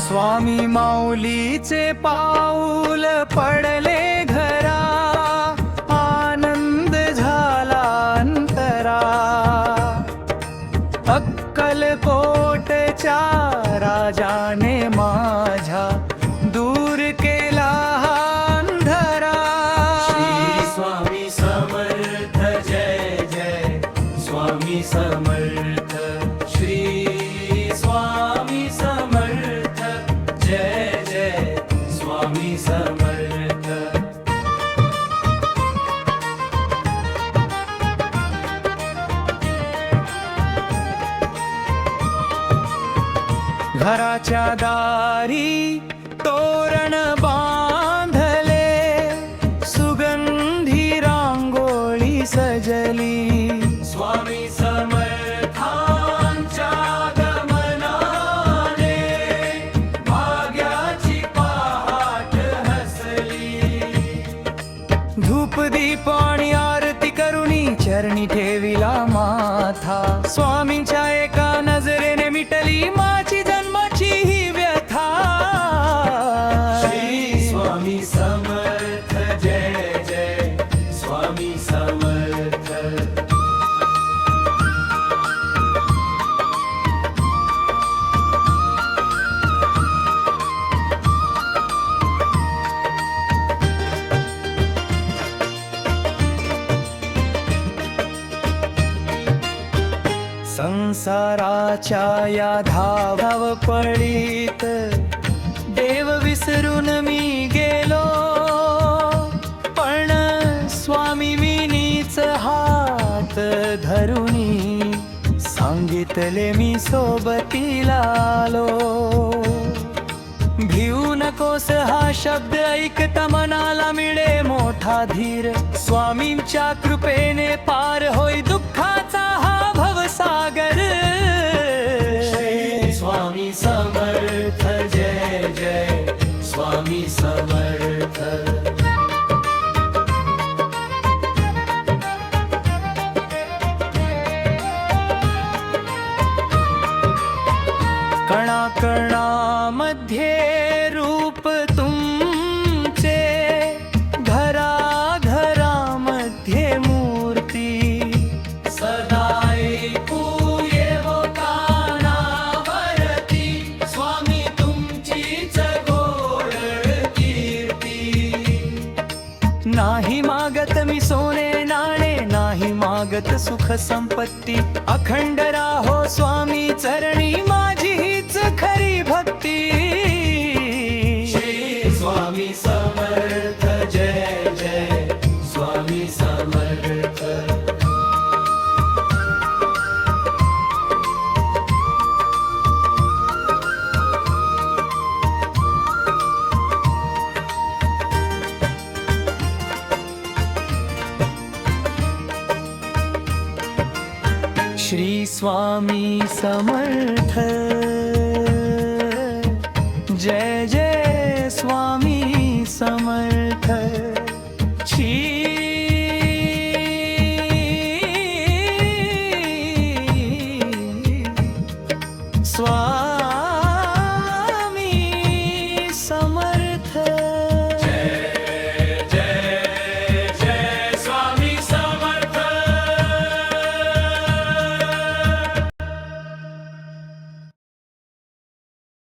स्वामी माऊलीचे पाऊल पडले घरा, आनंद झाला अंतरा. अक्कलकोटच्या राजाने माझ्या दूर केला अंधारा. श्री स्वामी समर्थ जय जय स्वामी समर्थ. श्री स्वामी समर्थ जय जय स्वामी समर्थ. घराच्या दारी तोरण बांधले, सुगंधी रांगोळी सजली. स्वामी समर्थांच्या गमनाने भाग्याची पहाट हसली. धूप दीप आणि आरती करुणी चरणी ठेविला माथा. स्वामींच्या एका नजरेने मिटली माझी जन्माची ही व्यथा. श्री स्वामी समर्थ जय जय स्वामी समर्थ. संसाराच्या या धावपळीत देव विसरून मी गेलो, पण स्वामी विनीच हात धरुनी सांगितले मी सोबतीला आलो. भिऊ नकोस हा शब्द ऐकता मनाला मिळे मोठा धीर. स्वामींच्या कृपेने पार होई दुःखाचा हा भवसागर. श्री स्वामी समर्थ जय जय स्वामी समर्थ. कणाकणामध्ये रूप तुमचे, घराघरामध्ये मूर्ती. सदा ऐकू येवो कानावरती स्वामी तुमचीच गोड कीर्ती. नाही मागत मी सोने नाणे, नाही मागत सुख संपत्ती. अखंड राहो स्वामी चरणी माझी हीच खरी भक्ती. श्री स्वामी समर्थ जय जय स्वामी समर्थ. श्री स्वामी समर्थ जय जय